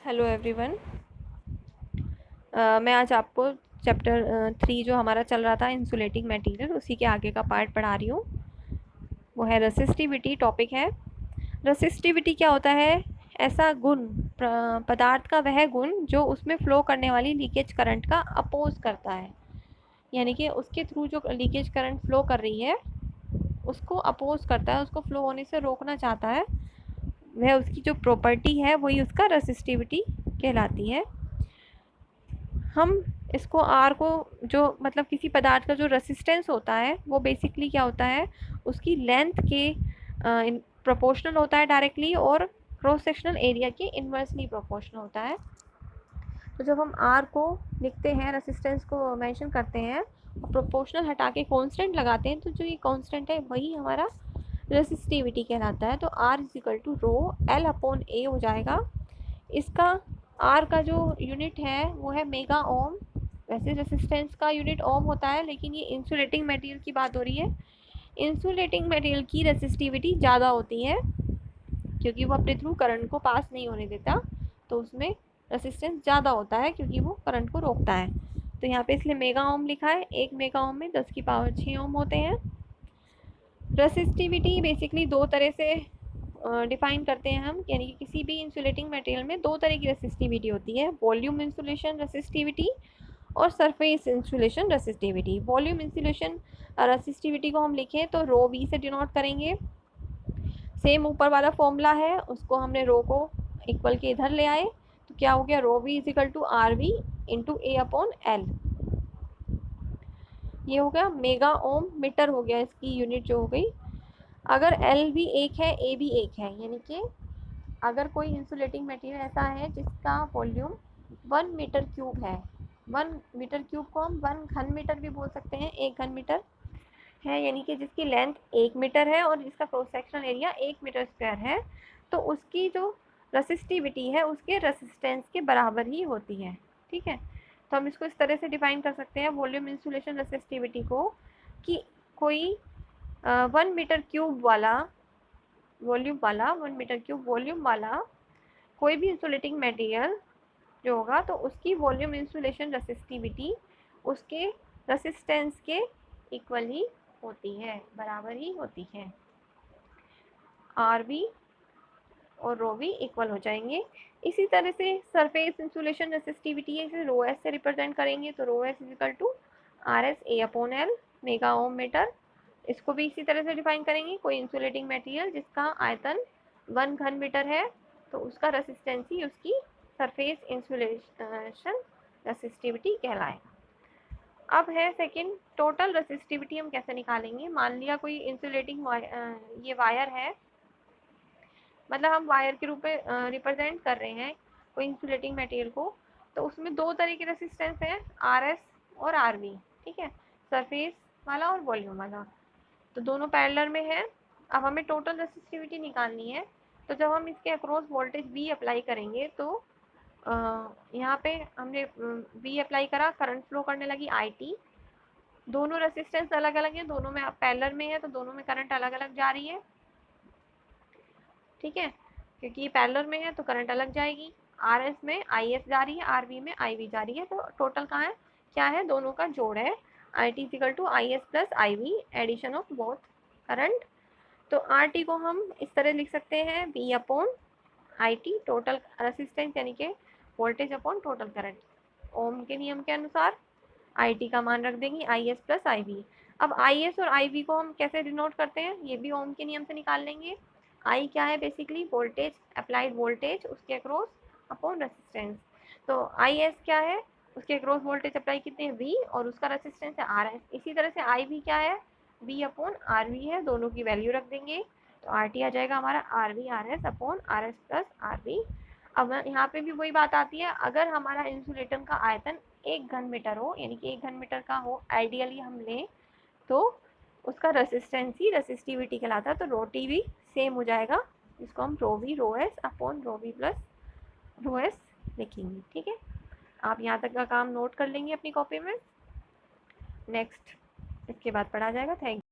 Hello everyone. मैं आज आपको चैप्टर 3 जो हमारा चल रहा था इंसुलेटिंग मटेरियल, उसी के आगे का पार्ट पढ़ा रही हूँ। वो है रेसिस्टिविटी टॉपिक है। रेसिस्टिविटी क्या होता है? ऐसा गुण, पदार्थ का वह गुण जो उसमें फ़्लो करने वाली लीकेज करंट का अपोज करता है, यानी कि उसके थ्रू जो लीकेज करंट फ़्लो कर रही है उसको अपोज करता है, उसको फ़्लो होने से रोकना चाहता है। वह उसकी जो प्रॉपर्टी है वही उसका रेसिस्टिविटी कहलाती है। हम इसको आर को, जो मतलब किसी पदार्थ का जो रेसिस्टेंस होता है वो बेसिकली क्या होता है, उसकी लेंथ के प्रोपोर्शनल होता है डायरेक्टली, और क्रॉस सेक्शनल एरिया के इन्वर्सली प्रोपोर्शनल होता है। तो जब हम आर को लिखते हैं, रेसिस्टेंस को मेंशन करते हैं और प्रोपोर्शनल हटा के कांस्टेंट लगाते हैं, तो जो ये कांस्टेंट है वही हमारा रेसिस्टिविटी कहलाता है। तो R is equal to rho L upon A हो जाएगा। इसका आर का जो यूनिट है वो है मेगा ओम। वैसे रेसिस्टेंस का यूनिट ओम होता है, लेकिन ये इंसुलेटिंग मटेरियल की बात हो रही है। इंसुलेटिंग मटेरियल की रेसिस्टिविटी ज़्यादा होती है क्योंकि वो अपने थ्रू करंट को पास नहीं होने देता, तो उसमें रेसिस्टेंस ज़्यादा होता है क्योंकि वो करंट को रोकता है। तो यहाँ पे इसलिए मेगा ओम लिखा है। 1 मेगा ओम में 10 की पावर 6 ओम होते हैं। रेसिस्टिविटी बेसिकली दो तरह से डिफाइन करते हैं हम, यानी कि किसी भी इंसुलेटिंग मटेरियल में दो तरह की रेसिस्टिविटी होती है, वॉल्यूम इंसुलेशन रेसिस्टिविटी और surface insulation resistivity. Volume insulation resistivity को हम लिखें तो रो वी से डिनोट करेंगे। सेम ऊपर वाला फॉर्मूला है, उसको हमने रो को इक्वल के इधर ले आए, तो क्या हो गया, rho V is equal to R V into A upon L. ये हो गया मेगा ओम मीटर, हो गया इसकी यूनिट जो हो गई। अगर एल भी एक है, ए भी एक है, यानी कि अगर कोई इंसुलेटिंग मटेरियल ऐसा है जिसका वॉल्यूम 1 मीटर क्यूब है, 1 मीटर क्यूब को हम 1 घन मीटर भी बोल सकते हैं, 1 घन मीटर है, यानी कि जिसकी लेंथ 1 मीटर है और जिसका cross sectional area 1 metre square है, तो उसकी जो रेसिस्टिविटी है उसके रेसिस्टेंस के बराबर ही होती है। ठीक है, तो हम इसको इस तरह से डिफाइन कर सकते हैं वॉल्यूम इंसुलेशन रेसिस्टिविटी को, कि कोई 1 मीटर क्यूब वाला वॉल्यूम वाला 1 मीटर क्यूब वॉल्यूम वाला कोई भी इंसुलेटिंग मटेरियल जो होगा, तो उसकी वॉल्यूम इंसुलेशन रेसिस्टिविटी उसके रेसिस्टेंस के इक्वल ही होती है, बराबर ही होती है। आर वी और रो वी इक्वल हो जाएंगे। इसी तरह से सरफेस इंसुलेशन रेसिस्टिविटी है, इसे रो एस से रिप्रेजेंट करेंगे, तो rho S is equal to R S A upon L mega ohm metre. इसको भी इसी तरह से डिफाइन करेंगे, कोई इंसुलेटिंग मटेरियल जिसका आयतन 1 घन मीटर है, तो उसका रेसिस्टेंस ही उसकी सरफेस इंसुलेशन रेसिस्टिविटी कहलाएगा। अब है सेकंड, टोटल रेसिस्टिविटी हम कैसे निकालेंगे। मान लिया कोई इंसुलेटिंग ये वायर है, मतलब हम वायर के रूप में रिप्रेजेंट कर रहे हैं कोई इंसुलेटिंग मटेरियल को, तो उसमें दो तरह के रेसिस्टेंस हैं, आर एस और आर वी। ठीक है, सरफेस वाला और वॉल्यूम वाला, तो दोनों पैरेलल में है। अब हमें टोटल रेसिस्टिविटी निकालनी है, तो जब हम इसके अक्रॉस वोल्टेज वी अप्लाई करेंगे, तो यहाँ पे हमने वी अप्लाई करा, करंट फ्लो करने लगी आई टी। दोनों रेसिस्टेंस अलग अलग है, दोनों में पैरेलल में है, तो दोनों में करंट अलग अलग जा रही है। ठीक है, क्योंकि ये पैरेलल में है तो करंट अलग जाएगी। आर एस में आई एस जा रही है, आर वी में आई वी जा रही है, तो टोटल कहाँ है, क्या है, दोनों का जोड़ है। I T equal to I S plus I V, addition of both current. तो आर टी को हम इस तरह लिख सकते हैं, V upon I T, total resistance यानी कि voltage upon total current. Ohm के नियम के अनुसार आई टी का मान रख देंगे I S plus I V. अब आई एस और आई वी को हम कैसे डिनोट करते हैं, ये भी ओम के नियम से निकाल लेंगे। आई क्या है, बेसिकली वोल्टेज, अप्लाइड वोल्टेज उसके अक्रॉस अपॉन रेसिस्टेंस। तो आई एस क्या है, उसके अक्रॉस वोल्टेज अप्लाई कितने हैं, वी, और उसका रेसिस्टेंस है आर एस। इसी तरह से आई वी क्या है, वी अपॉन आर वी है, दोनों की वैल्यू रख देंगे, तो आर टी आ जाएगा हमारा R V R S upon R S plus R V. अब यहाँ पे भी वही बात आती है, अगर हमारा इंसुलेटर का आयतन 1 घन मीटर हो, यानी कि 1 घन मीटर का हो आइडियली हम लें, तो उसका रेसिस्टेंस ही रेसिस्टिविटी कहलाता है, तो रो टी भी सेम हो जाएगा, जिसको हम rho V rho S upon rho V plus rho S लिखेंगे। ठीक है, आप यहाँ तक का काम नोट कर लेंगे अपनी कॉपी में। नेक्स्ट इसके बाद पढ़ा जाएगा। Thank you.